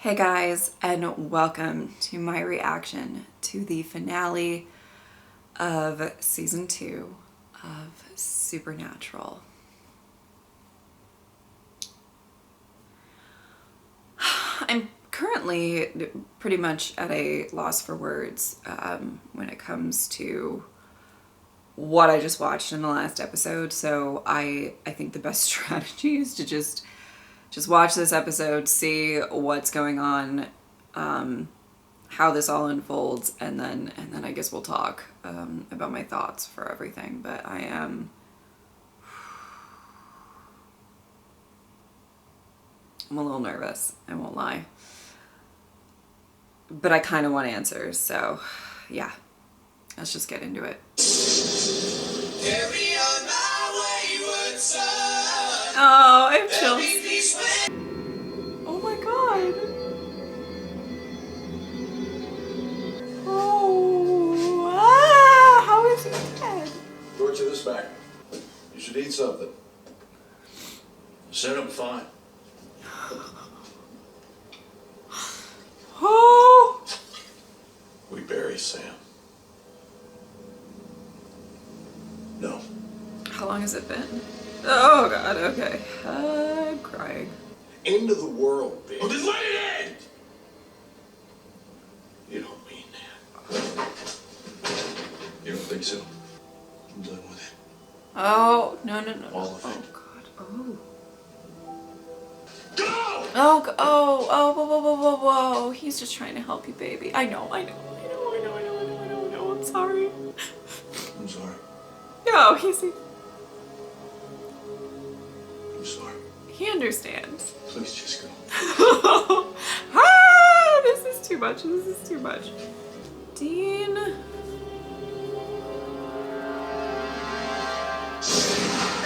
Hey guys, and welcome to my reaction to the finale of season 2 of Supernatural. I'm currently pretty much at a loss for words when it comes to what I just watched in the last episode, so I think the best strategy is to just watch this episode, see what's going on, how this all unfolds, and then I guess we'll talk about my thoughts for everything. But I'm a little nervous, I won't lie. But I kind of want answers, so yeah, let's just get into it. Carry on my wayward son. Oh, I have chills. Oh my god. Oh, how is he dead? Torture this back. You should eat something. Said I'm fine. Oh. We bury Sam. No. How long has it been? Oh god, okay. I'm crying. End of the world, bitch. Well, then let it end! You don't mean that. You don't think so? I'm done with it. Oh, no. All of it. Oh god, oh. Go! Whoa. He's just trying to help you, baby. I know. I'm sorry. I'm sorry. No, I'm sorry. he understands. Please just go. This is too much. Dean.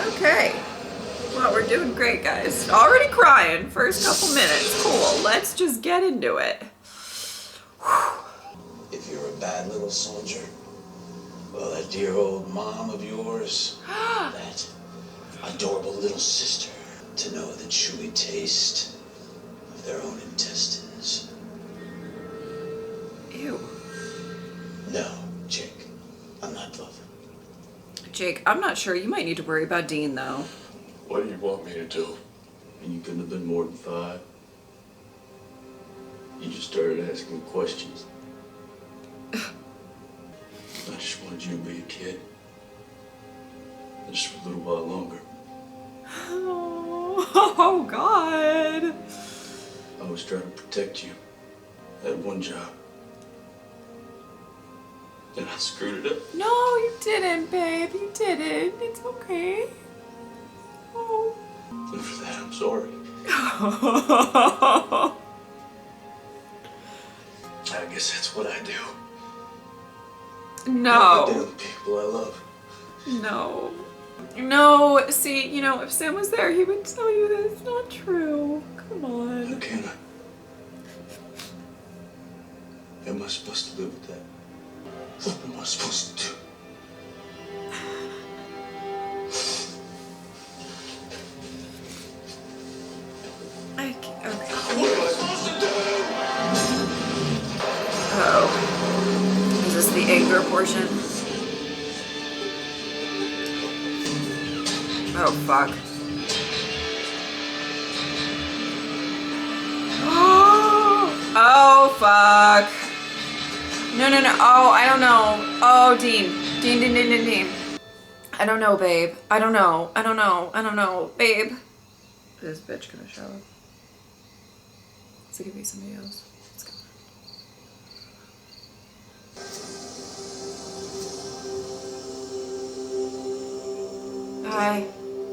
Okay. Well, we're doing great, guys. Already crying. First couple minutes. Cool. Let's just get into it. If you're a bad little soldier, well, that dear old mom of yours, that adorable little sister, to know the chewy taste of their own intestines. Ew. No, Jake, I'm not bluffing. Jake, I'm not sure. You might need to worry about Dean, though. What do you want me to do? And you couldn't have been more than 5. You just started asking questions. I just wanted you to be a kid. Just for a little while longer. Oh, God. I was trying to protect you. I had one job. And I screwed it up. No, you didn't, babe. You didn't. It's okay. Oh. And for that, I'm sorry. I guess that's what I do. No. I do the people I love. No, see, you know, if Sam was there, he would tell you that it's not true. Come How on. can I? Am I supposed to live with that? What am I supposed to do? Okay. What am I supposed to do? Uh-oh. Is this the anger portion? Oh, fuck. Oh, fuck. No. Oh, I don't know. Oh, Dean. Dean. I don't know, babe. I don't know. Babe. This bitch gonna show up. Is it gonna be somebody else? Let's go. Hi.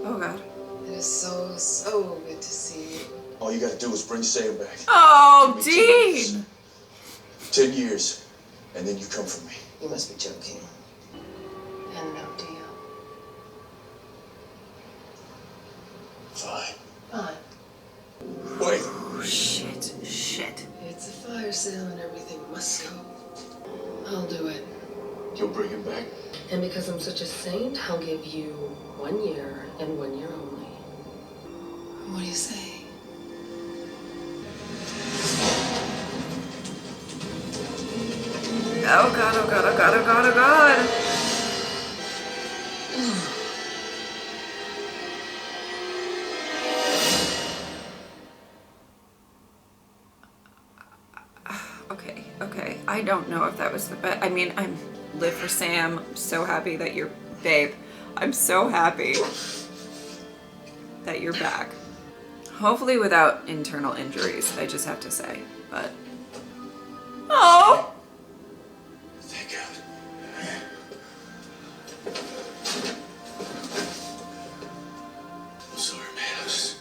Oh, God. It is so good to see you. All you gotta do is bring Sam back. Oh, Give me 10 years. Dean. 10 years, and then you come for me. You must be joking. And no deal. Fine. Fine. Wait. Shit. It's a fire sale and everything must go. I'll do it. You'll bring him back? And because I'm such a saint, I'll give you 1 year and 1 year only. What do you say? Oh god, oh god, oh god, oh god, oh god. Okay, okay. I don't know if that was the best. I mean, I'm live for Sam. I'm so happy that you're, babe. I'm so happy that you're back. Hopefully without internal injuries, I just have to say. But oh, Thank God. I'm sorry, man.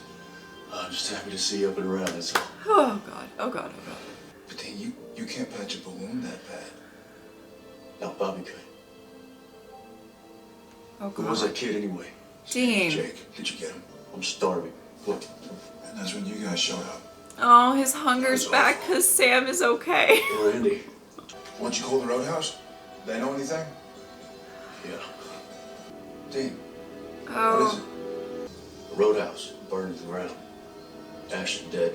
I'm just happy to see you up and around, that's all. oh god, oh god, oh god. But then you can't patch a balloon that bad. No, Bobby could. Oh Who was god. that kid anyway? Dean. Jake. Did you get him? I'm starving. Look. And that's when you guys showed up. Oh, his hunger's back because Sam is okay. Hey, Randy. What'd you call the roadhouse? They know anything? Yeah. Dean, what is Oh, it? The roadhouse burned to the ground. Ash is dead.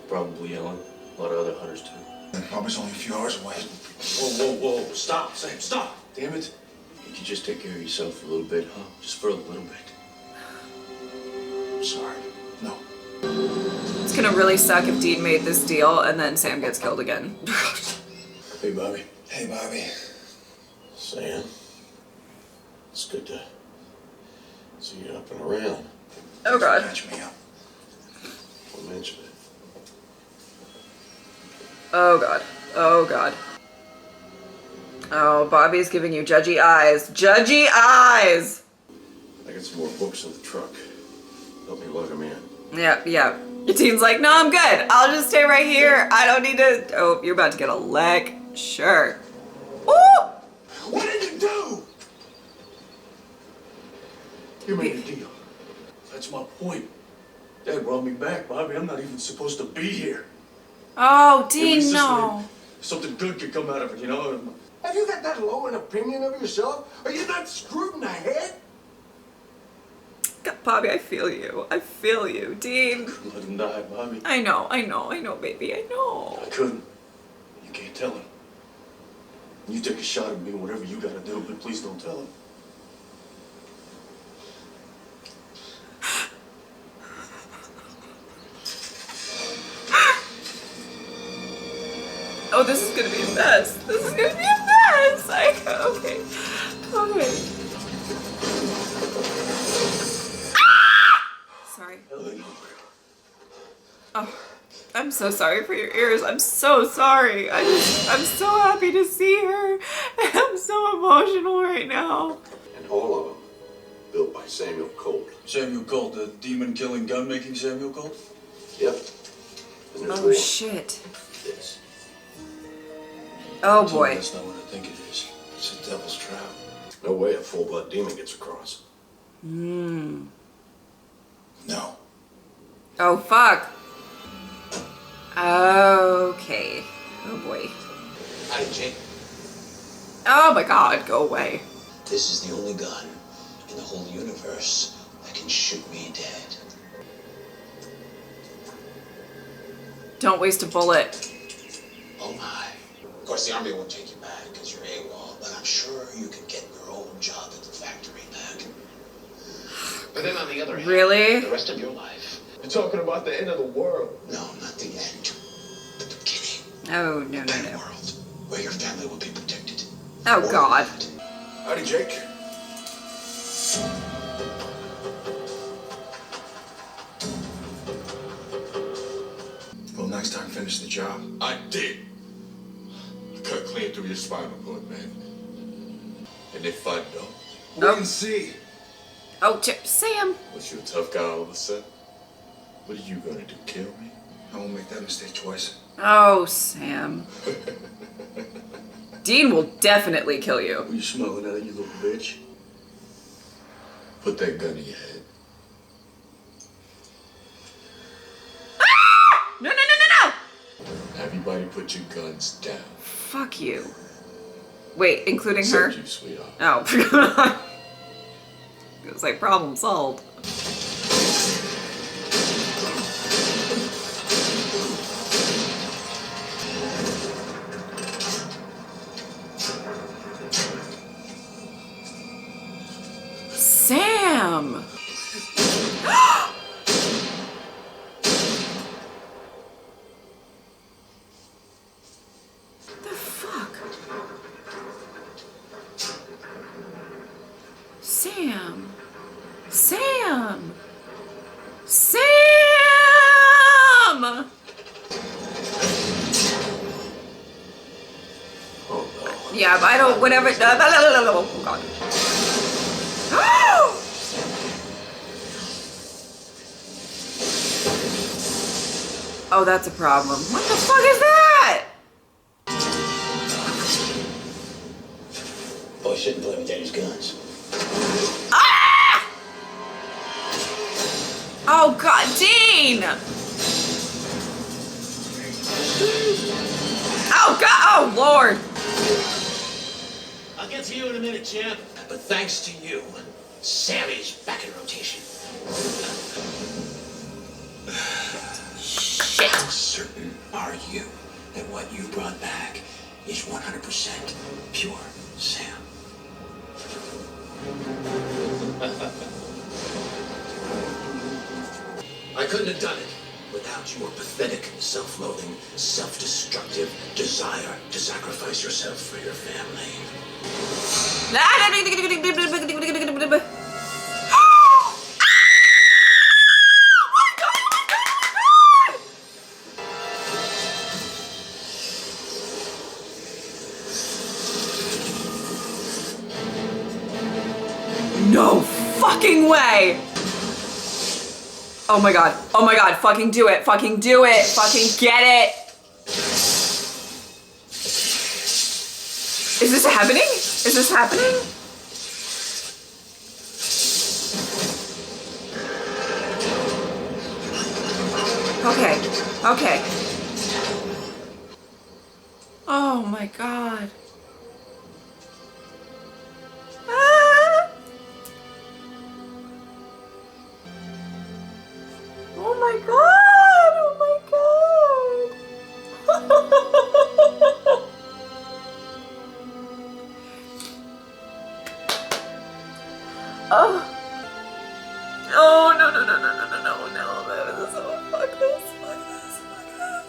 Probably Ellen. A lot of other hunters too. And Bobby's only a few hours away. Whoa, whoa, whoa. Stop, Sam, stop. Damn it. You could just take care of yourself for a little bit, huh? Just for a little bit. I'm sorry. No. it's gonna really suck if Dean made this deal and then Sam gets killed again. Hey, Bobby. Hey, Bobby. Sam. It's good to see you up and around. Oh god. Catch me up. Don't mention it. Oh god. Oh god. Oh, Bobby's giving you judgy eyes. Judgy eyes! I got some more books in the truck. Help me lug them in. Yeah, yeah. Dean's like, no, I'm good. I'll just stay right here. I don't need to. Oh, you're about to get a lecture. Woo! What did you do? You made a deal. That's my point. Dad brought me back, Bobby. I'm not even supposed to be here. Oh, It was Dean, just no. like something good could come out of it, you know? Have you got that low an opinion of yourself? Are you not screwed in the head? God, Bobby, I feel you. I feel you. Dean. Let him die, Bobby. I know, baby. I know. I couldn't. You can't tell him. You take a shot at me, whatever you gotta do, but please don't tell him. Oh, this is gonna be a mess. This is gonna be a mess. Okay. Okay. Ah! Sorry. Oh, I'm so sorry for your ears. I'm so sorry. I'm so happy to see her. I'm so emotional right now. And all of them built by Samuel Colt. Samuel Colt, the demon-killing, gun-making Samuel Colt? Yep. And there's Oh more. shit. This. Oh boy. That's not what I think it is. It's a devil's trap. No way a full-blood demon gets across. No. Oh fuck. Okay. Oh boy. Hi, Jake. Oh my god, go away. This is the only gun in the whole universe that can shoot me dead. Don't waste a bullet. Oh my. Of course, the army won't take you back because you're AWOL, but I'm sure you can get your old job at the factory back. But then on the other hand, Really? the rest of your life. You're talking about the end of the world. No, not the end. The beginning. Oh, no, A no, better no. world where your family will be protected. Oh, Or God. not. Howdy, Jake. Well, next time, finish the job. I did. I cut clean through your spinal cord, man. And if I don't, Wait and see. Oh, Sam. was you a tough guy all of a sudden? What are you gonna do, kill me? I won't make that mistake twice. Oh, Sam. Dean will definitely kill you. What are you smelling at, you little bitch? Put that gun in your head. No, no, no, no, no! Everybody put your guns down. Fuck you. Wait, including Except her? you, sweetheart. Oh. It was like, problem solved. Yeah, but I don't, whatever. Oh, God. Oh, that's a problem. What the fuck is that? Boy shouldn't play with daddy's guns. Ah! Oh, God, Dean! Oh, God, oh, Lord. I'll get to you in a minute, champ. But thanks to you, Sammy's back in rotation. Shit. How certain are you that what you brought back is 100% pure Sam? I couldn't have done it without your pathetic, self-loathing, self-destructive desire to sacrifice yourself for your family. No fucking way! Oh my God. Oh my God. Fucking do it. Fucking do it. Fucking get it. Is this happening? Is this happening? Okay. Okay. Oh my God. Ah! Oh my God. Oh my God. Oh. Oh no no no no no no no no. That is so fuck this. Fuck this. Fuck this.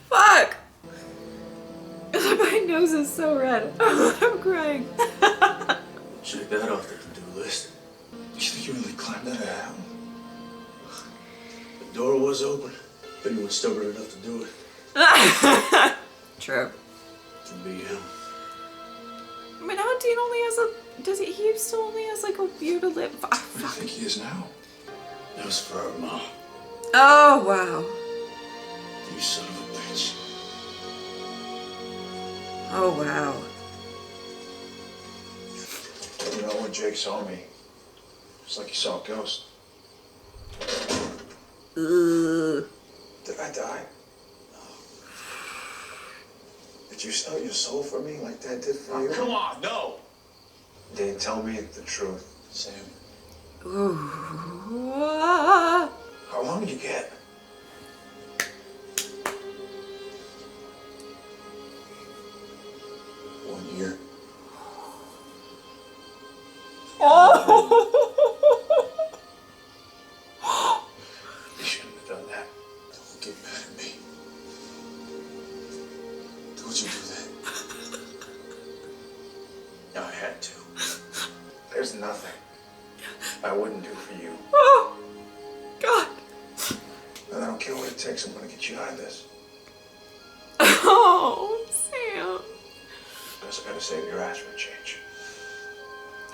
Fuck! My nose is so red. I'm crying. Check that off the to-do list. You think you really climbed that out? The door was open. Anyone stubborn enough to do it. True. To be him. I mean, how Dean only has a... Does he still only has like a year to live? What do you think he is now? That was for our mom. Oh, wow. You son of a bitch. Oh, wow. You know, when Jake saw me, it's like he saw a ghost. Ugh. Did I die? No. Did you sell your soul for me like Dad did for you? Come on, no! Dane, tell me the truth. Sam. Ooh. Ah. How long did you get? One year. You shouldn't have done that. Don't get mad at me. Don't you do that. No, I had to. There's nothing I wouldn't do for you. Oh, God. And I don't care what it takes. I'm gonna get you out of this. Oh, Sam. Because I gotta save your ass for a change.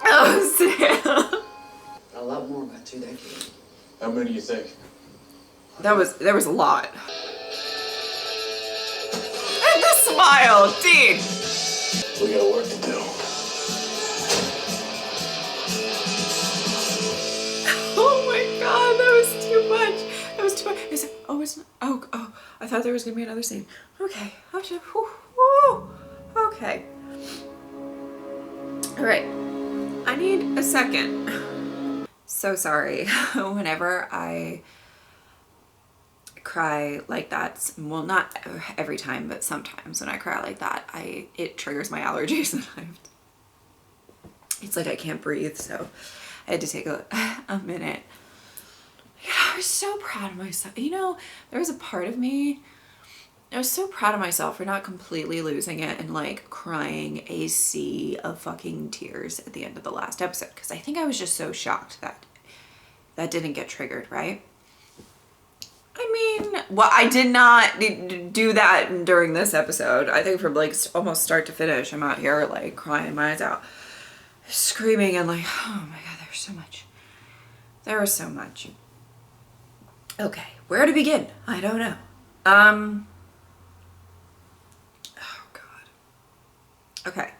Oh, Sam. A lot more about 2 decades. How many do you think? There was a lot. And the smile, Dean. We got work to do. Oh my God, that was too much. That was too much. Is it, oh, it's not. Oh, I thought there was gonna be another scene. Okay. Okay. All right. I need a second. So sorry. Whenever I cry like that, well, not every time, but sometimes when I cry like that, it triggers my allergies and it's like I can't breathe. So I had to take a minute. Yeah, I was so proud of myself. You know, there was a part of me, I was so proud of myself for not completely losing it and like crying a sea of fucking tears at the end of the last episode. Because I think I was just so shocked that that didn't get triggered, right? I mean, well, I did not do that during this episode. I think from like almost start to finish, I'm out here like crying my eyes out, screaming and like, oh my God, there's so much. There was so much. Okay, where to begin? I don't know. Oh God. Okay.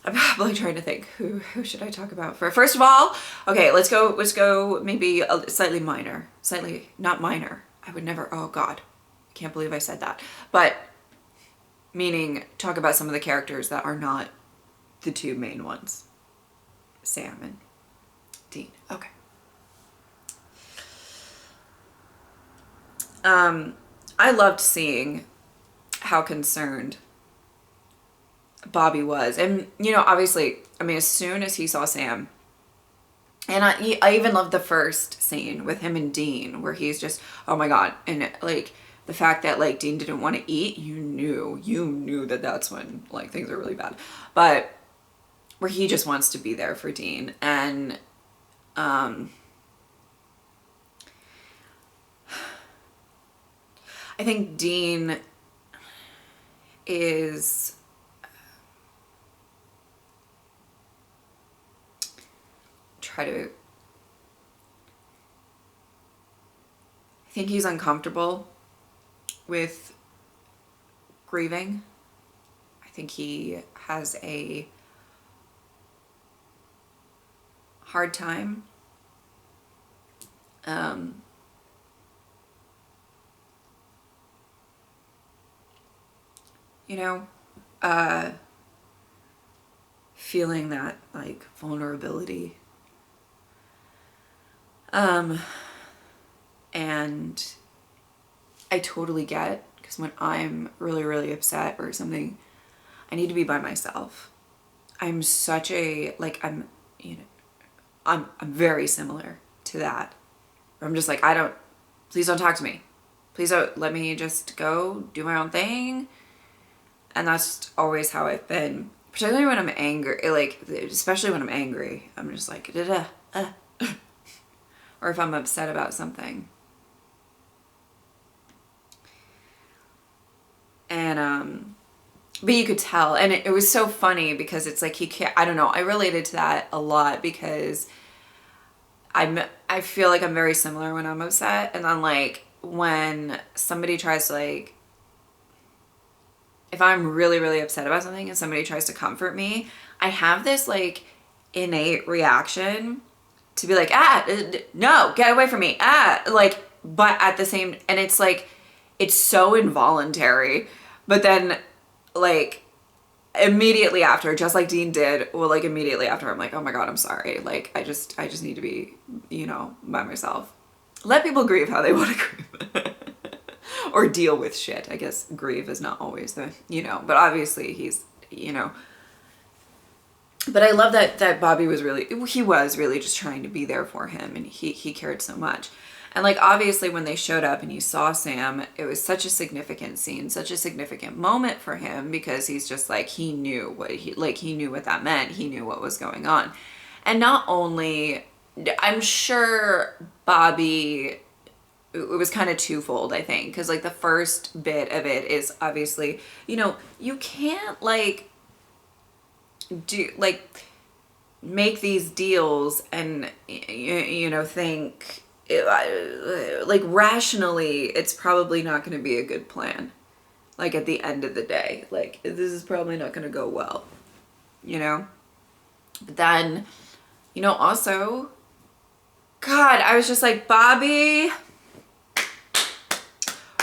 I'm probably trying to think who should I talk about first of all. Okay, let's go maybe a slightly not minor. I would never, oh God, I can't believe I said that. But meaning talk about some of the characters that are not the two main ones. Sam and Dean. Okay. I loved seeing how concerned Bobby was. And, you know, obviously, I mean, as soon as he saw Sam, and I even loved the first scene with him and Dean, where he's just, oh my God. And like the fact that like Dean didn't want to eat, you knew that that's when like things are really bad. But where he just wants to be there for Dean. And, I think Dean is I think he's uncomfortable with grieving. I think he has a hard time you know, feeling that like vulnerability. And I totally get, because when I'm really, really upset or something, I need to be by myself. I'm such a, like, I'm very similar to that. I'm just like, please don't talk to me. Please don't, let me just go do my own thing. And that's always how I've been, particularly when I'm angry, like, especially when I'm angry, I'm just like, or if I'm upset about something. And, but you could tell, and it was so funny because it's like, he can't, I don't know, I related to that a lot because I feel like I'm very similar when I'm upset. And then like, when somebody tries to like, if I'm really, really upset about something and somebody tries to comfort me, I have this like innate reaction to be like, no, get away from me. Like, but at the same, and it's like, it's so involuntary, but then like immediately after, just like Dean did, well, like immediately after, I'm like, oh my God, I'm sorry. Like, I just need to be, you know, by myself. Let people grieve how they want to grieve. Or deal with shit. I guess grieve is not always the, you know, but obviously he's, you know. But I love that Bobby was really just trying to be there for him, and he cared so much. And like, obviously when they showed up and he saw Sam, it was such a significant scene, such a significant moment for him, because he's just like, he knew what that meant. He knew what was going on. And not only, I'm sure Bobby, it was kind of twofold, I think, because like the first bit of it is obviously, you know, you can't like make these deals and you know, think like rationally it's probably not going to be a good plan. Like at the end of the day, like this is probably not going to go well, you know. But then, you know, also, God, I was just like, Bobby.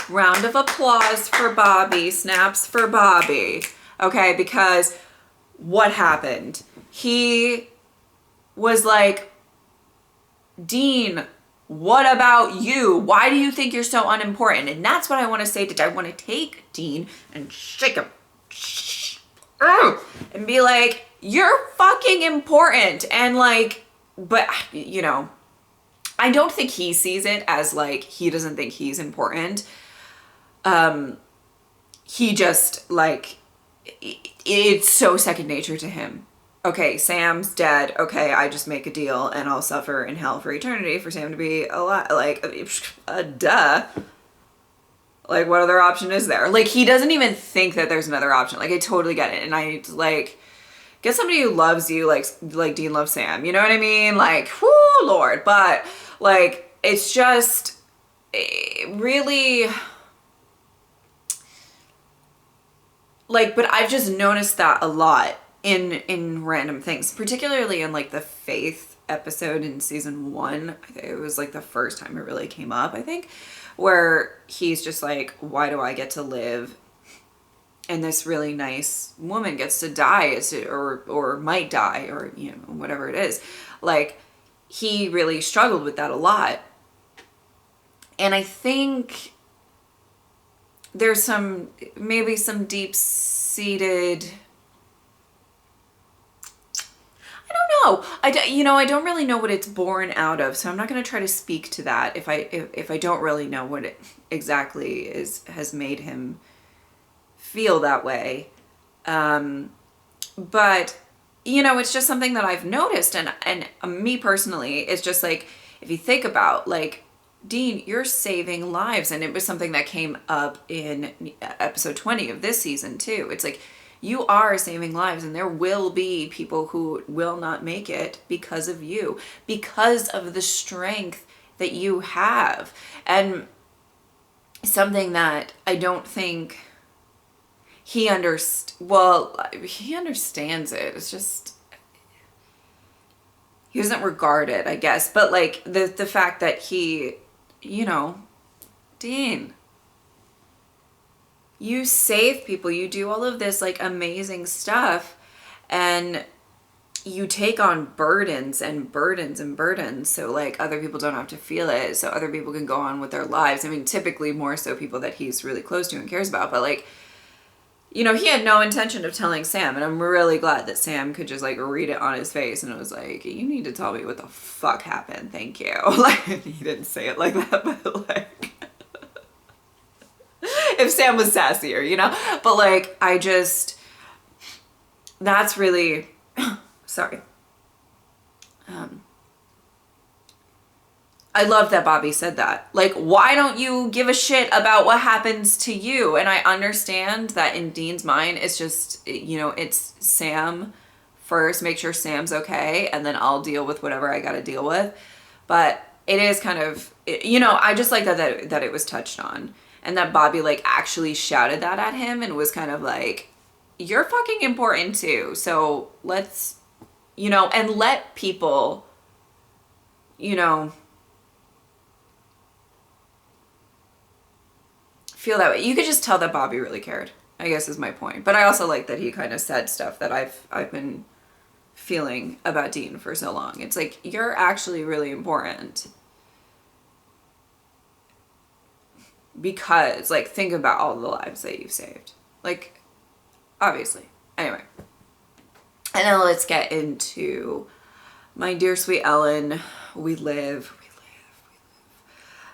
Round of applause for Bobby. Snaps for Bobby. Okay, because what happened? He was like, Dean, what about you? Why do you think you're so unimportant? And that's what I want to say today. I want to take Dean and shake him. And be like, you're fucking important. And like, but you know, I don't think he sees it as like, he doesn't think he's important. He just like, it's so second nature to him. Okay, Sam's dead. Okay, I just make a deal and I'll suffer in hell for eternity for Sam to be alive. Like, duh. Like, what other option is there? Like, he doesn't even think that there's another option. Like, I totally get it. And I, like, get somebody who loves you like Dean loves Sam. You know what I mean? Like, whoo, Lord. But, like, it's just really... Like, but I've just noticed that a lot in random things, particularly in like the Faith episode in season 1. I think it was like the first time it really came up, I think, where he's just like, why do I get to live and this really nice woman gets to die, or might die, or, you know, whatever it is. Like, he really struggled with that a lot. And I think there's maybe some deep-seated, I don't know. I don't really know what it's born out of, so I'm not going to try to speak to that if I don't really know what it exactly has made him feel that way. But, you know, it's just something that I've noticed, and me personally, it's just like, if you think about, like, Dean, you're saving lives. And it was something that came up in episode 20 of this season too. It's like, you are saving lives, and there will be people who will not make it because of you, because of the strength that you have. And something that I don't think he understands it. It's just, he doesn't regard it, I guess. But like the fact that he, you know, Dean, you save people, you do all of this like amazing stuff, and you take on burdens and burdens and burdens, so like other people don't have to feel it, so other people can go on with their lives. I mean, typically more so people that he's really close to and cares about, but like, you know, he had no intention of telling Sam, and I'm really glad that Sam could just like read it on his face, and it was like, you need to tell me what the fuck happened, thank you. Like, he didn't say it like that, but like, if Sam was sassier, you know? But like, that's really, sorry. I love that Bobby said that. Like, why don't you give a shit about what happens to you? And I understand that in Dean's mind, it's just, you know, it's Sam first, make sure Sam's okay, and then I'll deal with whatever I gotta deal with. But it is kind of, you know, I just like that it was touched on, and that Bobby like actually shouted that at him and was kind of like, you're fucking important too. So let's, you know, and let people, you know, feel that way. You could just tell that Bobby really cared, I guess is my point. But I also like that he kind of said stuff that I've been feeling about Dean for so long. It's like, you're actually really important. Because, like, think about all the lives that you've saved. Like, obviously. Anyway. And now let's get into my dear sweet Ellen. We live.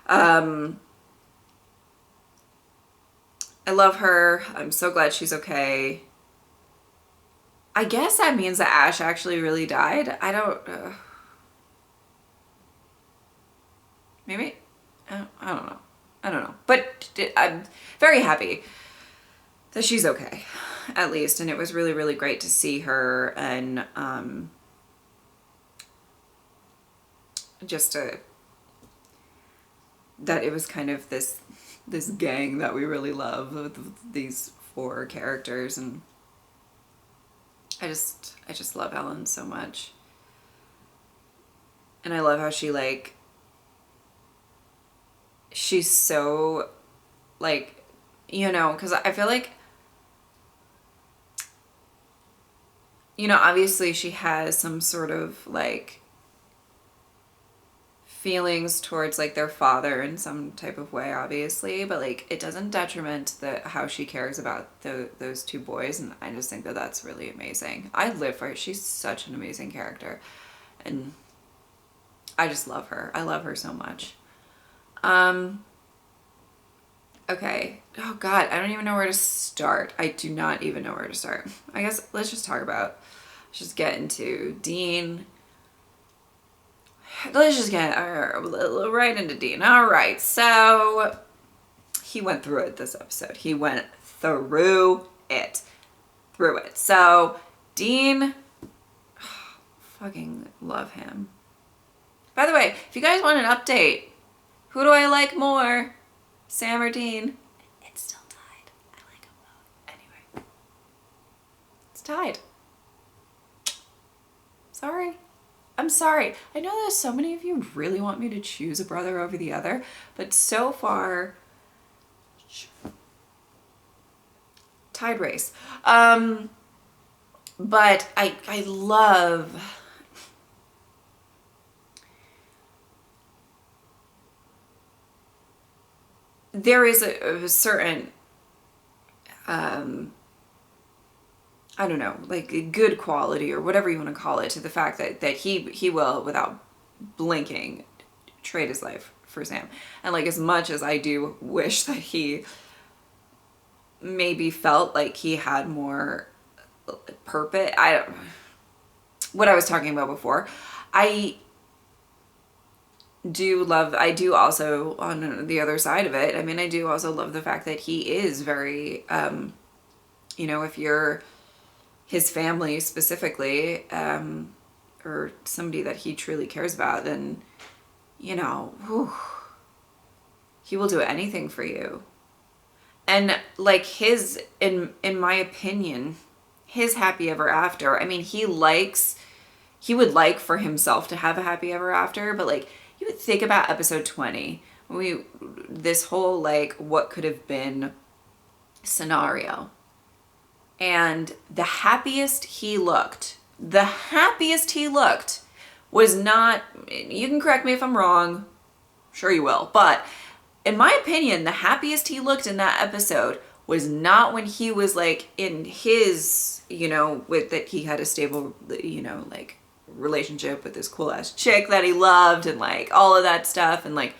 I love her. I'm so glad she's okay. I guess that means that Ash actually really died. I don't... maybe? I don't know. I don't know. But I'm very happy that she's okay, at least. And it was really, really great to see her, and just that it was kind of this gang that we really love, with these 4 characters, and I just love Ellen so much. And I love how she, like, she's so, like, you know, because I feel like, you know, obviously she has some sort of, like, feelings towards, like, their father in some type of way, obviously, but, like, it doesn't detriment how she cares about those 2 boys, and I just think that that's really amazing. I live for her. She's such an amazing character, and I just love her. I love her so much. Okay. Oh God, I don't even know where to start. I do not even know where to start. I guess let's just get into Dean. Let's just get right into Dean. All right. So he went through it this episode. He went through it. So Dean, fucking love him. By the way, if you guys want an update, who do I like more? Sam or Dean? It's still tied. I like them both. Anyway. It's tied. Sorry. I'm sorry. I know that so many of you really want me to choose a brother over the other, but so far, tied race. But I love... There is a certain, I don't know, like a good quality or whatever you want to call it to the fact that he will, without blinking, trade his life for Sam. And like, as much as I do wish that he maybe felt like he had more purpose, what I was talking about before, I do also, on the other side of it, I mean, I do also love the fact that he is very, if you're his family specifically, or somebody that he truly cares about, then, he will do anything for you. And like in my opinion, his happy ever after, I mean, he would like for himself to have a happy ever after, but like, you would think about episode 20, this whole like what could have been scenario. And the happiest he looked was not, you can correct me if I'm wrong, sure you will, but in my opinion, the happiest he looked in that episode was not when he was like in his, with that he had a stable, like relationship with this cool ass chick that he loved and like all of that stuff, and like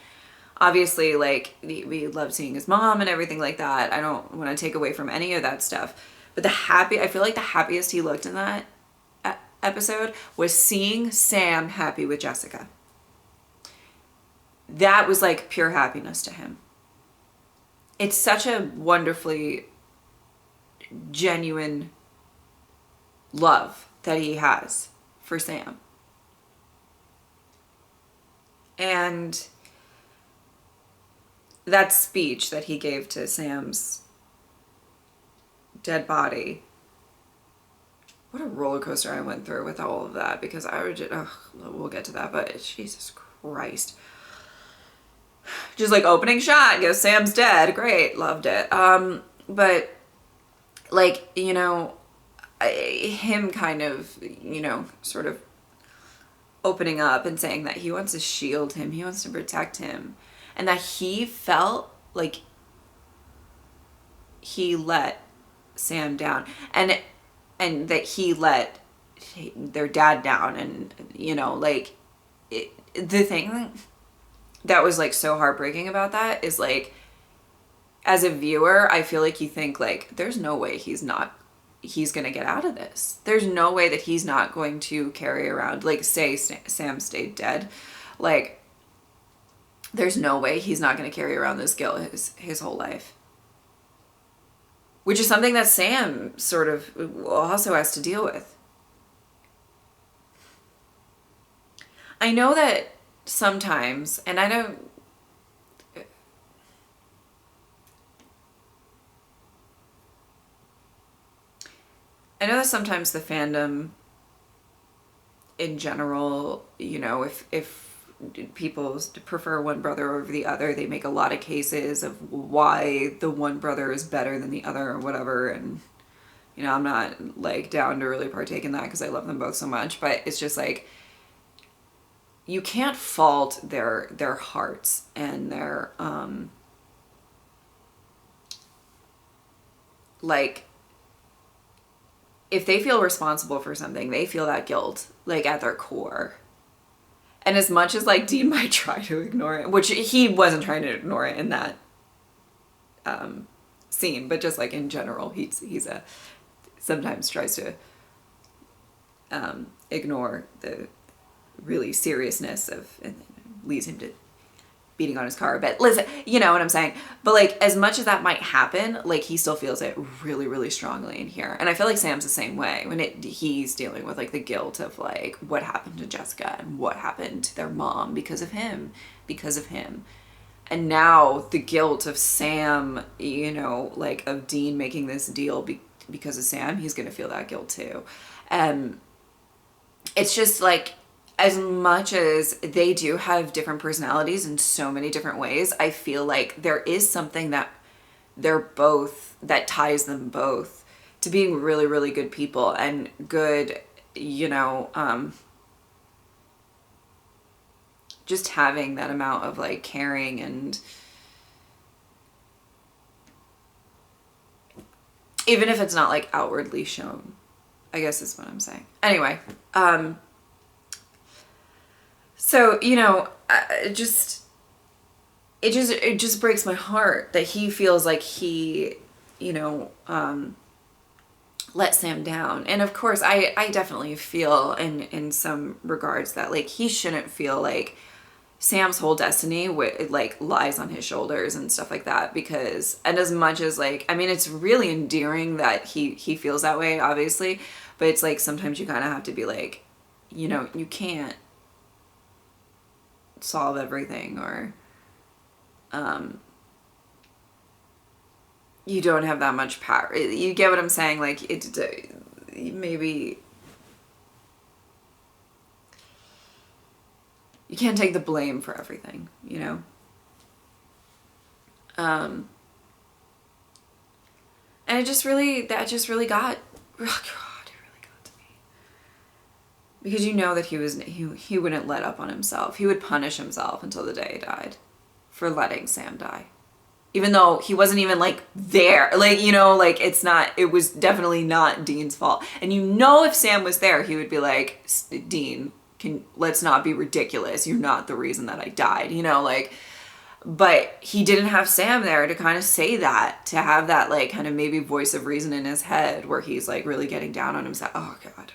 obviously like we love seeing his mom and everything like that. I don't want to take away from any of that stuff, but I feel like the happiest he looked in that episode was seeing Sam happy with Jessica. That was like pure happiness to him. It's such a wonderfully genuine love that he has for Sam. And that speech that he gave to Sam's dead body, what a roller coaster I went through with all of that, because I would just, we'll get to that, but Jesus Christ. Just like opening shot, goes Sam's dead, great, loved it. But like, him kind of, sort of opening up and saying that he wants to shield him, he wants to protect him, and that he felt like he let Sam down, and that he let their dad down, and the thing that was like so heartbreaking about that is like, as a viewer, I feel like you think like, there's no way he's gonna get out of this. There's no way that he's not going to carry around, like, say Sam stayed dead, like, there's no way he's not gonna carry around this guilt his whole life. Which is something that Sam sort of also has to deal with. I know that sometimes, and I know that sometimes the fandom in general, if people prefer one brother over the other, they make a lot of cases of why the one brother is better than the other or whatever, and I'm not like down to really partake in that because I love them both so much, but it's just like, you can't fault their hearts and their like, if they feel responsible for something, they feel that guilt like at their core. And as much as like Dean might try to ignore it, which he wasn't trying to ignore it in that scene, but just like in general, he's sometimes tries to ignore the really seriousness of, and leads him to beating on his car. But listen, you know what I'm saying? But like, as much as that might happen, like he still feels it really, really strongly in here. And I feel like Sam's the same way when he's dealing with like the guilt of like what happened to Jessica and what happened to their mom because of him. And now the guilt of Sam, you know, like of Dean making this deal because of Sam, he's going to feel that guilt too. It's just like, as much as they do have different personalities in so many different ways, I feel like there is something that that ties them both to being really, really good people and good, you know, just having that amount of like caring and even if it's not like outwardly shown, I guess is what I'm saying. Anyway, so, you know, it just breaks my heart that he feels like he, you know, let Sam down. And of course, I definitely feel in some regards that like he shouldn't feel like Sam's whole destiny like lies on his shoulders and stuff like that, because, and as much as like, I mean, it's really endearing that he feels that way, obviously, but it's like sometimes you kind of have to be like, you know, you can't solve everything, or you don't have that much power. You get what I'm saying? Like maybe you can't take the blame for everything, you know? And that just really got, oh God, it really got to me. Because you know that he wouldn't let up on himself. He would punish himself until the day he died for letting Sam die. Even though he wasn't even like there, like, you know, like it was definitely not Dean's fault. And you know, if Sam was there, he would be like, Dean, let's not be ridiculous. You're not the reason that I died, you know, like, but he didn't have Sam there to kind of say that, to have that like kind of maybe voice of reason in his head where he's like really getting down on himself. Oh God.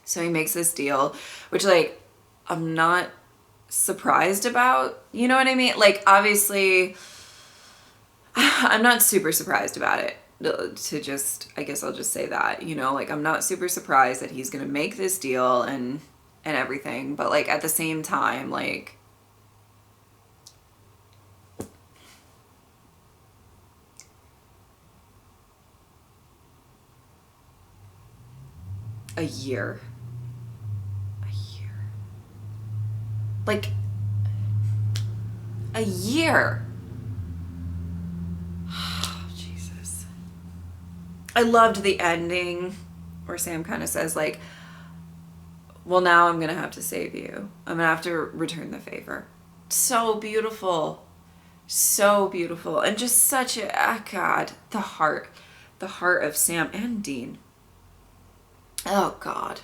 So he makes this deal, which like, I'm not surprised about, you know what I mean? Like, obviously I'm not super surprised about it, to just, I guess I'll just say that, you know, like I'm not super surprised that he's gonna make this deal and everything, but like at the same time, like a year, like a year. Jesus. I loved the ending where Sam kind of says like, well, now I'm gonna have to save you. I'm gonna have to return the favor. So beautiful. So beautiful. And just such a, oh God, the heart of Sam and Dean. Oh God.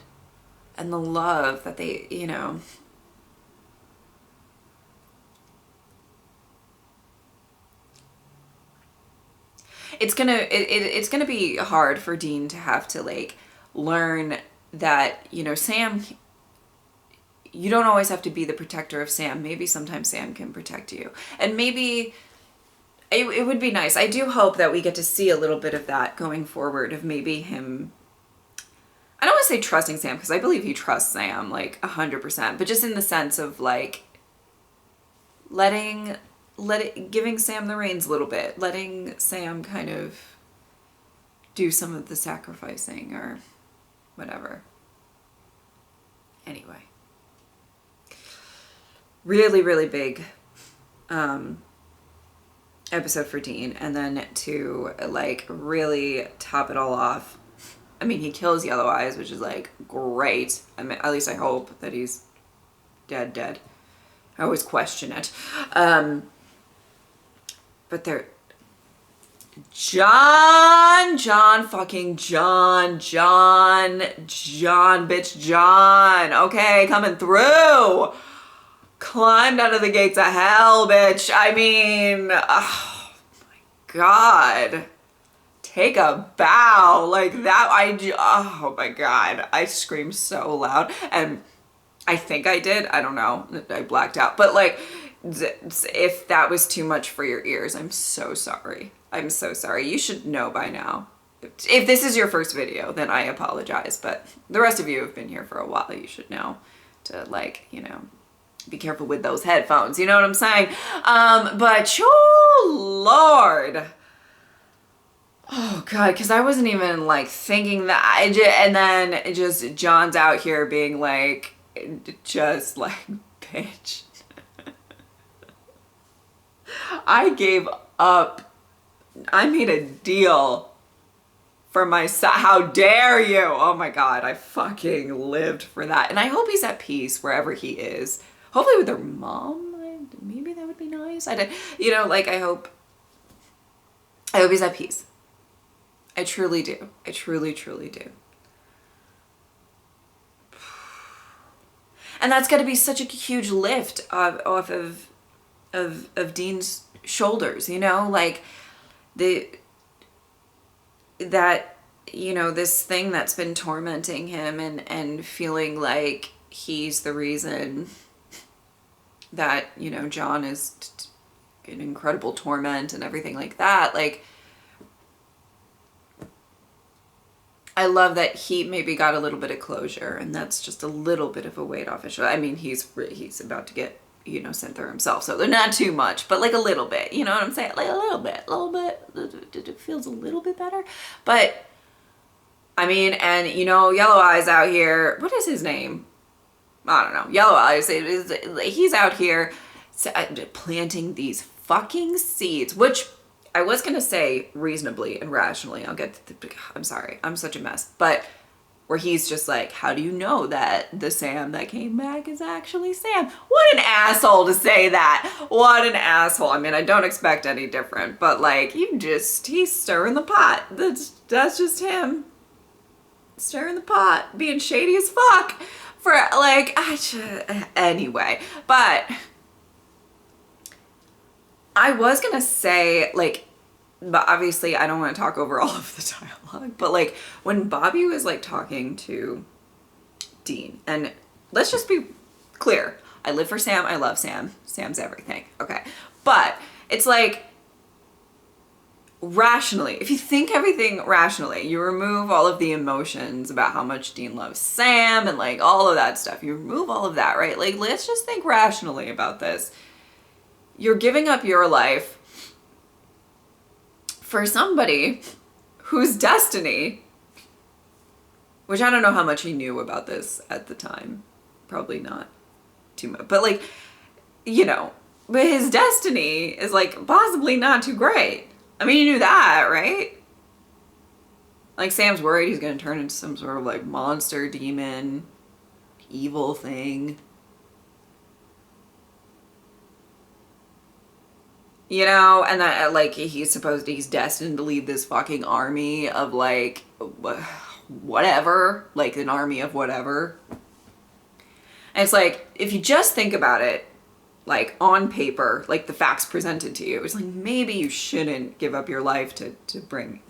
And the love that they, you know, it's gonna be hard for Dean to have to like learn that, you know, Sam, you don't always have to be the protector of Sam. Maybe sometimes Sam can protect you. And maybe it would be nice. I do hope that we get to see a little bit of that going forward, of maybe him, I don't want to say trusting Sam, because I believe he trusts Sam like 100%, but just in the sense of like giving Sam the reins a little bit, letting Sam kind of do some of the sacrificing or whatever. Anyway, really, really big episode for Dean. And then to like really top it all off, I mean, he kills Yellow Eyes, which is like great. I mean, at least I hope that he's dead. I always question it. But John, bitch, John. Okay, coming through. Climbed out of the gates of hell, bitch. I mean, oh my God. Take a bow like that. Oh my God. I screamed so loud, and I think I did. I don't know. I blacked out. But like, if that was too much for your ears, I'm so sorry. I'm so sorry. You should know by now. If this is your first video, then I apologize. But the rest of you have been here for a while. You should know to, like, you know, be careful with those headphones. You know what I'm saying? But oh Lord. Oh God, because I wasn't even like thinking that. And then it just John's out here being like, just like, bitch. I gave up. I made a deal for my son. How dare you? Oh my God, I fucking lived for that. And I hope he's at peace wherever he is. Hopefully with their mom. Maybe that would be nice. You know, like I hope he's at peace. I truly do. I truly, truly do. And that's got to be such a huge lift off of Dean's shoulders, you know, like that, you know, this thing that's been tormenting him and feeling like he's the reason that, you know, John is in incredible torment and everything like that. Like, I love that he maybe got a little bit of closure, and that's just a little bit of a weight off his shoulder. I mean, he's about to get, you know, sent there himself, so they're not too much, but like a little bit, you know what I'm saying? Like a little bit, it feels a little bit better. But I mean, and you know, Yellow Eyes out here, what is his name? I don't know. Yellow Eyes, he's out here planting these fucking seeds, which I was going to say reasonably and rationally. I'm sorry. I'm such a mess. But where he's just like, how do you know that the Sam that came back is actually Sam? What an asshole to say that. What an asshole. I mean, I don't expect any different, but like, he's stirring the pot. That's just him. Stirring the pot. Being shady as fuck. For like, anyway. But I was going to say, like, but obviously I don't want to talk over all of the dialogue, but like when Bobby was like talking to Dean, and let's just be clear, I live for Sam, I love Sam, Sam's everything, okay, but it's like rationally, if you think everything rationally, you remove all of the emotions about how much Dean loves Sam and like all of that stuff, you remove all of that, right? Like, let's just think rationally about this. You're giving up your life for somebody whose destiny, which I don't know how much he knew about this at the time, probably not too much, but like, you know, but his destiny is like possibly not too great. I mean, you knew that, right? Like, Sam's worried he's gonna turn into some sort of like monster, demon, evil thing. You know, and that, like, he's destined to lead this fucking army of, like, whatever. Like, an army of whatever. And it's like, if you just think about it, like, on paper, like, the facts presented to you, it's like, maybe you shouldn't give up your life to bring...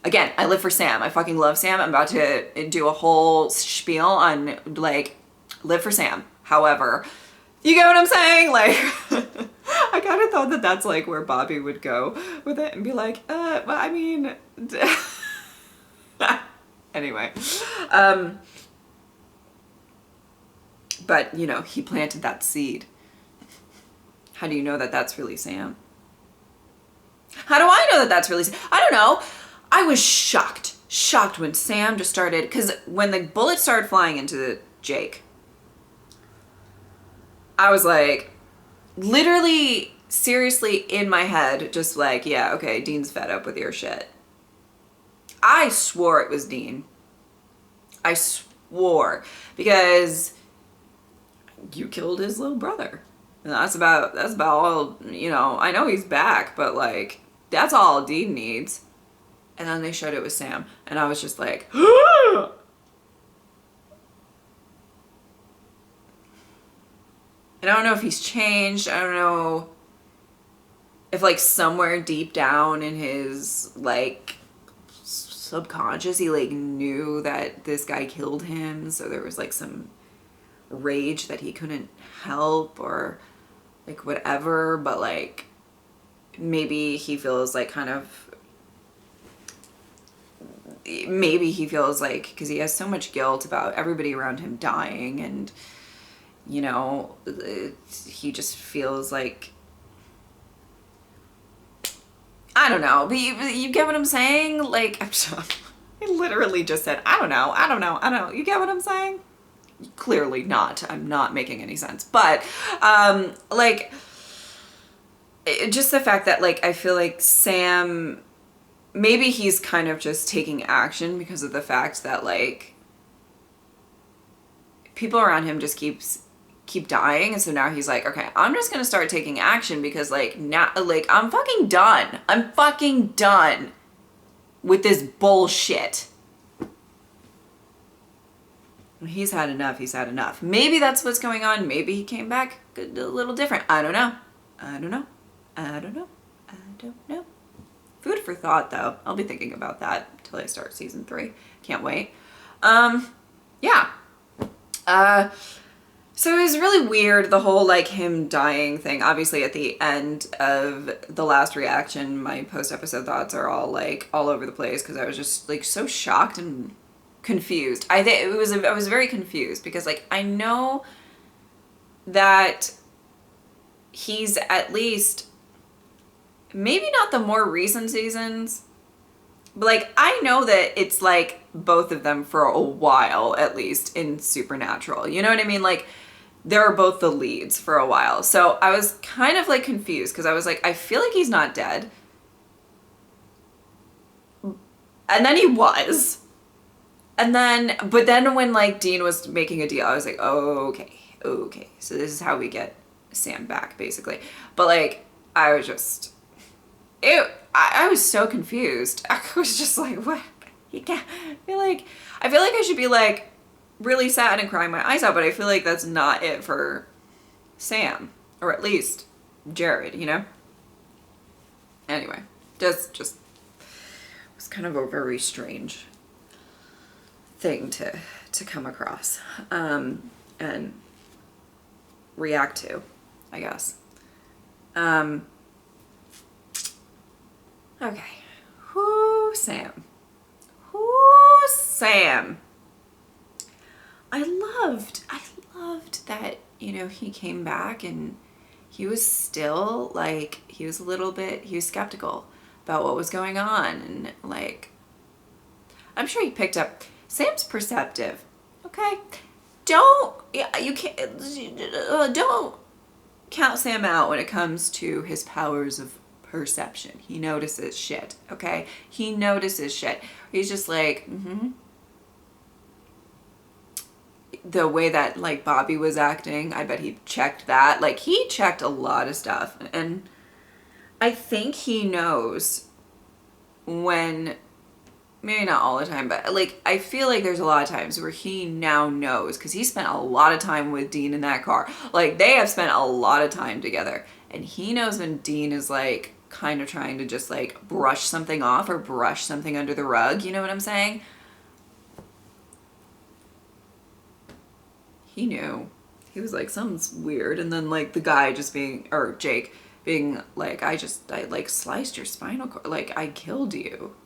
Again, I live for Sam. I fucking love Sam. I'm about to do a whole spiel on, like, live for Sam. However, you get what I'm saying? Like... I kind of thought that that's like where Bobby would go with it and be like, well, I mean, anyway. But, you know, he planted that seed. How do you know that that's really Sam? How do I know that that's really Sam? I don't know. I was shocked when Sam just started, because when the bullets started flying into Jake, I was like, literally, seriously, in my head, just like, yeah, okay, Dean's fed up with your shit. I swore it was Dean. I swore. Because you killed his little brother. And that's about all, you know, I know he's back, but like, That's all Dean needs. And then they showed it with Sam. And I was just like, and I don't know if he's changed. I don't know if like somewhere deep down in his like subconscious he like knew that this guy killed him, so there was like some rage that he couldn't help or like whatever, but like maybe he feels like kind of, maybe he feels like, because he has so much guilt about everybody around him dying, and you know, he just feels like, I don't know, but you get what I'm saying? Like, I literally just said, I don't know. You get what I'm saying? Clearly not. I'm not making any sense. But, like, just the fact that, like, I feel like Sam, maybe he's kind of just taking action because of the fact that, like, people around him just keep dying, and so now he's like, okay, I'm just gonna start taking action because like now, like I'm fucking done with this bullshit. He's had enough. Maybe that's what's going on. Maybe he came back a little different. I don't know. Food for thought though. I'll be thinking about that until I start season 3. Can't wait. Yeah. So it was really weird, the whole like him dying thing. Obviously at the end of the last reaction, my post-episode thoughts are all like all over the place because I was just like so shocked and confused. I was very confused because like I know that he's at least, maybe not the more recent seasons, but like I know that it's like both of them for a while at least in Supernatural. You know what I mean? Like they're both the leads for a while. So I was kind of like confused because I was like, I feel like he's not dead. And then he was. And then, but then when like Dean was making a deal, I was like, oh, okay. So this is how we get Sam back basically. But like, I was just, I was so confused. I was just like, what? You can't, I feel like I should be like really sad and crying my eyes out, but I feel like that's not it for Sam, or at least Jared, you know? Anyway, just it was kind of a very strange thing to come across and react to, I guess. Okay. Sam. I loved that, you know, he came back and he was still like, he was skeptical about what was going on, and like, I'm sure he picked up, Sam's perceptive, okay? Don't count Sam out when it comes to his powers of perception. He notices shit, okay? He notices shit. He's just like, the way that like Bobby was acting, I bet he checked that. Like he checked a lot of stuff, and I think he knows when, maybe not all the time, but like I feel like there's a lot of times where he now knows, because he spent a lot of time with Dean in that car. Like they have spent a lot of time together, and he knows when Dean is like kind of trying to just like brush something off or brush something under the rug. You know what I'm saying? He knew. He was like, something's weird. And then like the guy just being, or Jake being like, I like sliced your spinal cord. Like I killed you.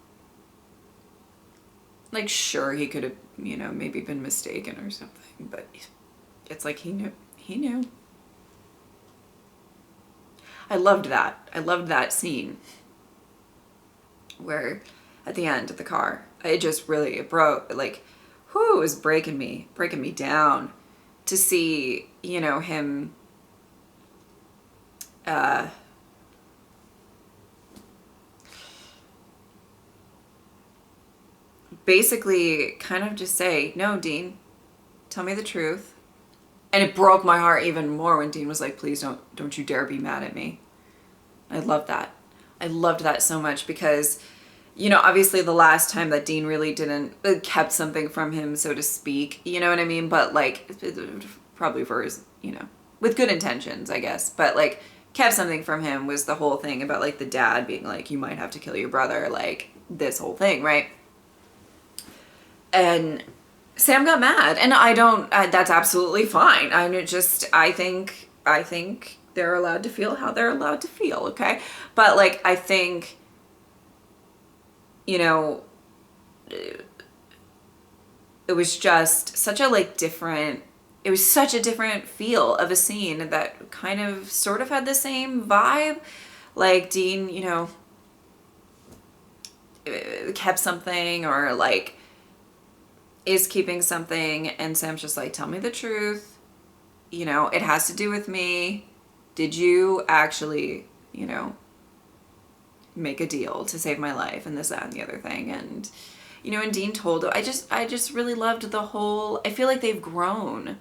Like sure, he could have, you know, maybe been mistaken or something, but it's like he knew. I loved that scene where at the end of the car, it just really, it broke, like, whoo, it was breaking me down to see, you know, him, basically kind of just say, no, Dean, tell me the truth. And it broke my heart even more when Dean was like, please don't you dare be mad at me. I love that. I loved that so much because, you know, obviously the last time that Dean really didn't kept something from him, so to speak, you know what I mean? But like, probably for his, you know, with good intentions, I guess. But like, kept something from him was the whole thing about like the dad being like, you might have to kill your brother, like this whole thing, right? And Sam got mad, and that's absolutely fine. I think they're allowed to feel how they're allowed to feel, okay? But like, I think, you know, it was just such a like different, it was such a different feel of a scene that kind of sort of had the same vibe. Like Dean, you know, kept something or like is keeping something, and Sam's just like, tell me the truth. You know, it has to do with me. Did you actually, you know, make a deal to save my life and this, that, and the other thing? And, you know, and Dean told him, I just really loved the whole, I feel like they've grown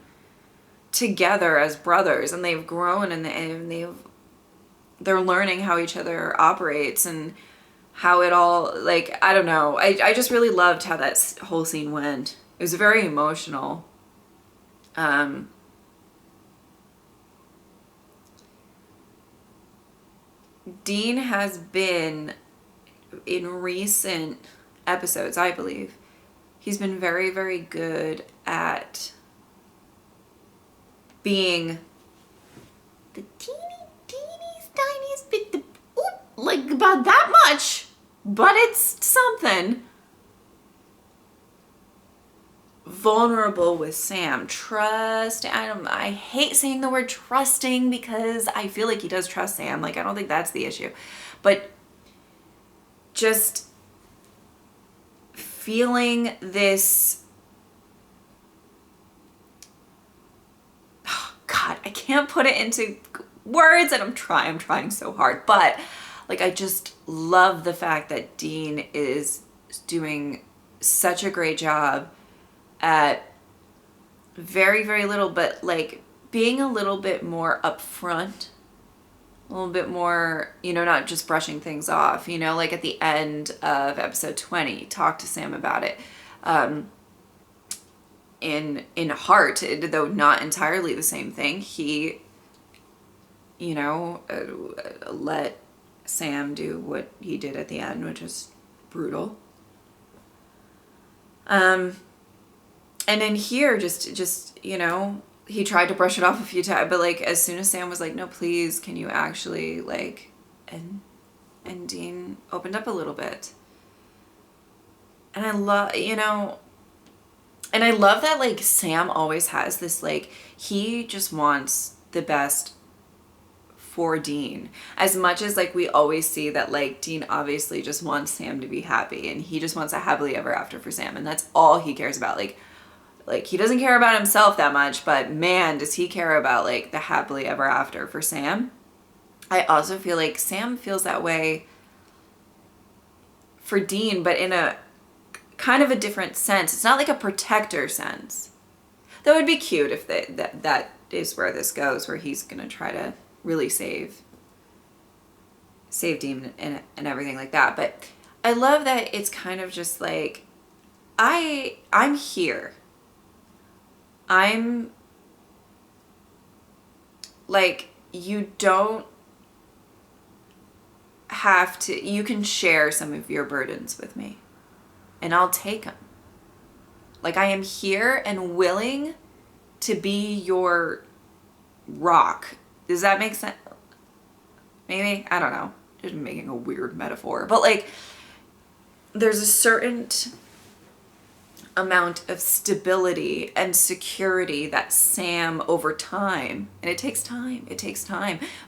together as brothers, and they've grown and they're learning how each other operates and how it all, like, I don't know. I just really loved how that whole scene went. It was very emotional. Dean has been, in recent episodes, I believe, he's been very, very good at being the tiniest bit, like about that much, but it's something, vulnerable with Sam. I hate saying the word trusting because I feel like he does trust Sam. Like, I don't think that's the issue, but just feeling this, oh God, I can't put it into words, and I'm trying so hard, but like, I just love the fact that Dean is doing such a great job at very, very little, but like being a little bit more upfront, a little bit more, you know, not just brushing things off, you know, like at the end of episode 20, talk to Sam about it. In heart, though not entirely the same thing, he, you know, let Sam do what he did at the end, which was brutal. And then here, just, you know, he tried to brush it off a few times, but like, as soon as Sam was like, no, please, can you actually, like, and Dean opened up a little bit. And I love, you know, and I love that, like, Sam always has this, like, he just wants the best for Dean. As much as, like, we always see that, like, Dean obviously just wants Sam to be happy, and he just wants a happily ever after for Sam, and that's all he cares about. Like he doesn't care about himself that much, but man, does he care about, like, the happily ever after for Sam. I also feel like Sam feels that way for Dean, but in a kind of a different sense. It's not like a protector sense. That would be cute if that is where this goes, where he's gonna try to really save Dean and everything like that. But I love that it's kind of just like, I'm here. I'm like, you don't have to, you can share some of your burdens with me and I'll take them. Like, I am here and willing to be your rock. Does that make sense? Maybe? I don't know. Just making a weird metaphor. But like, there's a certain amount of stability and security that Sam over time, and it takes time,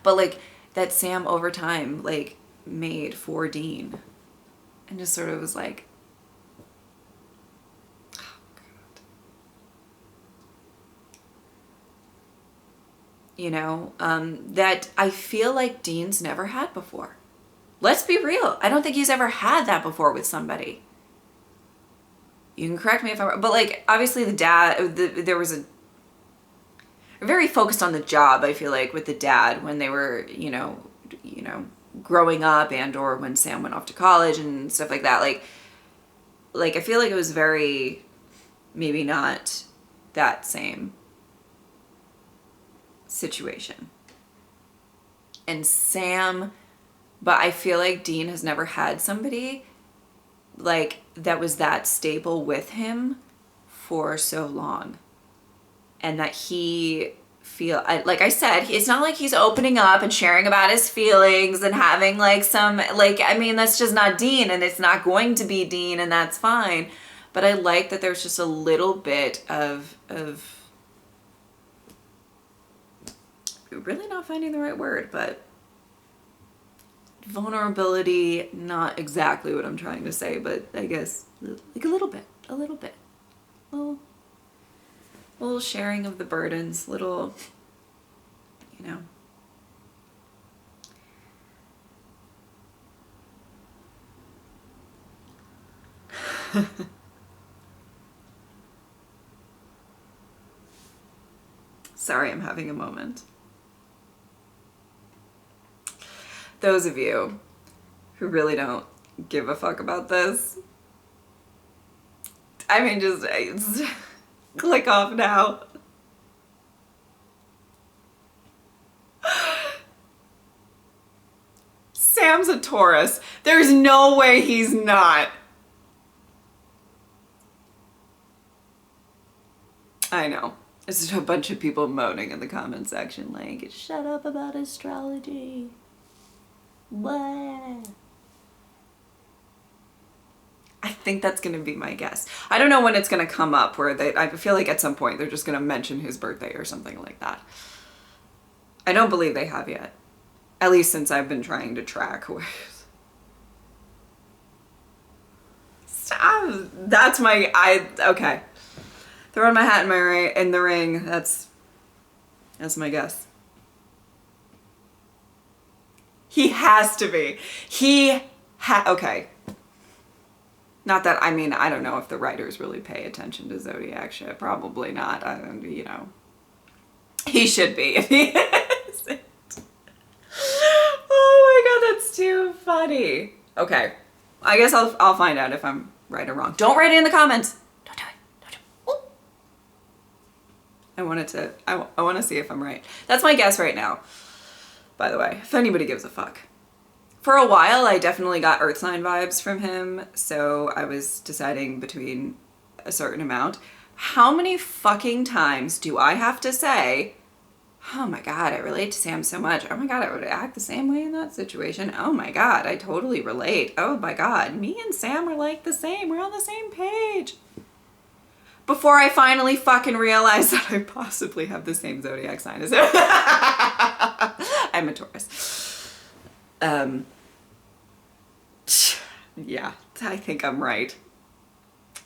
but like that Sam over time, like, made for Dean, and just sort of was like, oh God. You know, that I feel like Dean's never had before. Let's be real. I don't think he's ever had that before with somebody. You can correct me if I'm wrong, but like, obviously the dad, there was very focused on the job, I feel like, with the dad when they were, you know, growing up and or when Sam went off to college and stuff like that. Like I feel like it was very, maybe not that same situation. And Sam, but I feel like Dean has never had somebody like that was that stable with him for so long. And that he like I said, it's not like he's opening up and sharing about his feelings and having like some, like, I mean, that's just not Dean, and it's not going to be Dean, and that's fine. But I like that there's just a little bit of really not finding the right word, but vulnerability, not exactly what I'm trying to say, but I guess like a little bit, little sharing of the burdens, little, you know. Sorry, I'm having a moment. Those of you who really don't give a fuck about this, I mean, just click off now. Sam's a Taurus. There's no way he's not. I know. There's just a bunch of people moaning in the comment section like, shut up about astrology. What? I think that's going to be my guess. I don't know when it's going to come up where I feel like at some point they're just going to mention his birthday or something like that. I don't believe they have yet. At least since I've been trying to track with. Stop. That's my, okay. Throwing my hat in the ring. That's my guess. He has to be. Okay. Not that, I mean, I don't know if the writers really pay attention to zodiac shit. Probably not. You know. He should be if he isn't. Oh my god, that's too funny. Okay. I guess I'll find out if I'm right or wrong. Don't write it in the comments. Don't do it. I want to see if I'm right. That's my guess right now. By the way, if anybody gives a fuck. For a while, I definitely got Earth sign vibes from him, so I was deciding between a certain amount. How many fucking times do I have to say, oh my god, I relate to Sam so much. Oh my god, I would act the same way in that situation. Oh my god, I totally relate. Oh my god, me and Sam are like the same. We're on the same page. Before I finally fucking realized that I possibly have the same zodiac sign as him. I'm a Taurus. Yeah, I think I'm right.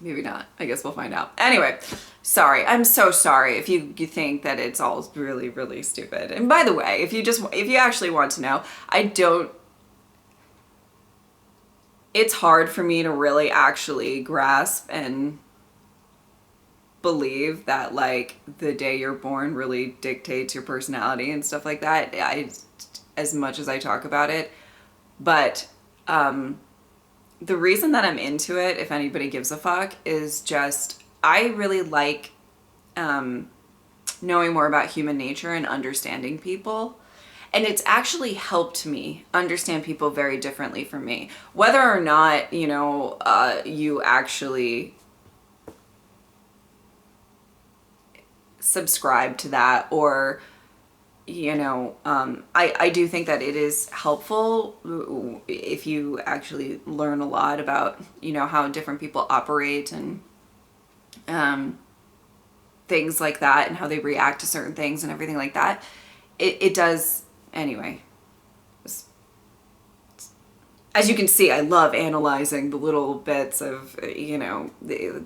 Maybe not. I guess we'll find out. Anyway, sorry. I'm so sorry if you think that it's all really, really stupid. And by the way, if you actually want to know, it's hard for me to really actually grasp and believe that like the day you're born really dictates your personality and stuff like that. As much as I talk about it, but the reason that I'm into it, if anybody gives a fuck, is just I really like knowing more about human nature and understanding people. And it's actually helped me understand people very differently from me. Whether or not, you know, you actually subscribe to that or, you know, I do think that it is helpful if you actually learn a lot about, you know, how different people operate and things like that and how they react to certain things and everything like that. It does, anyway. As you can see, I love analyzing the little bits of, you know, the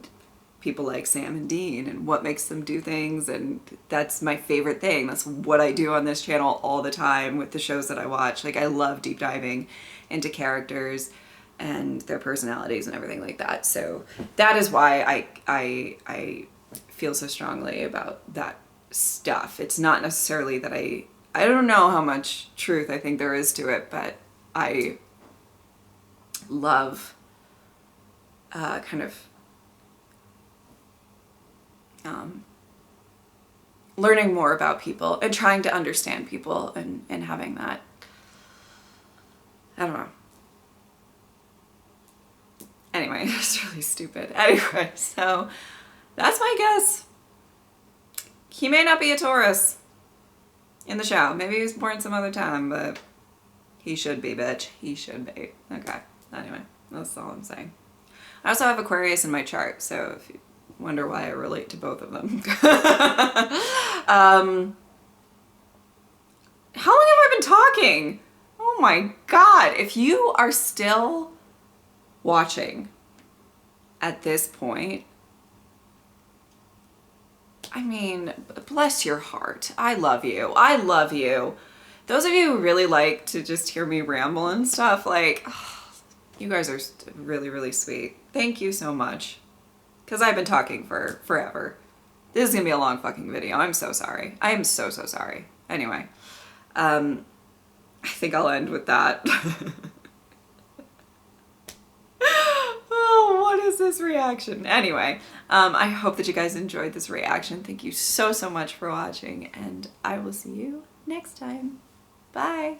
people like Sam and Dean and what makes them do things, and that's my favorite thing. That's what I do on this channel all the time with the shows that I watch. Like, I love deep diving into characters and their personalities and everything like that. So that is why I feel so strongly about that stuff. It's not necessarily that I don't know how much truth I think there is to it, but I love kind of learning more about people and trying to understand people and having that, I don't know. Anyway, it's really stupid. Anyway, so that's my guess. He may not be a Taurus in the show. Maybe he was born some other time, but he should be, bitch. He should be. Okay. Anyway, that's all I'm saying. I also have Aquarius in my chart, so if you wonder why I relate to both of them. How long have I been talking? Oh my God. If you are still watching at this point, I mean, bless your heart. I love you. I love you. Those of you who really like to just hear me ramble and stuff, like, oh, you guys are really, really sweet. Thank you so much. Because I've been talking for forever. This is going to be a long fucking video. I'm so sorry. I am so, so sorry. Anyway, I think I'll end with that. Oh, what is this reaction? Anyway, I hope that you guys enjoyed this reaction. Thank you so, so much for watching, and I will see you next time. Bye.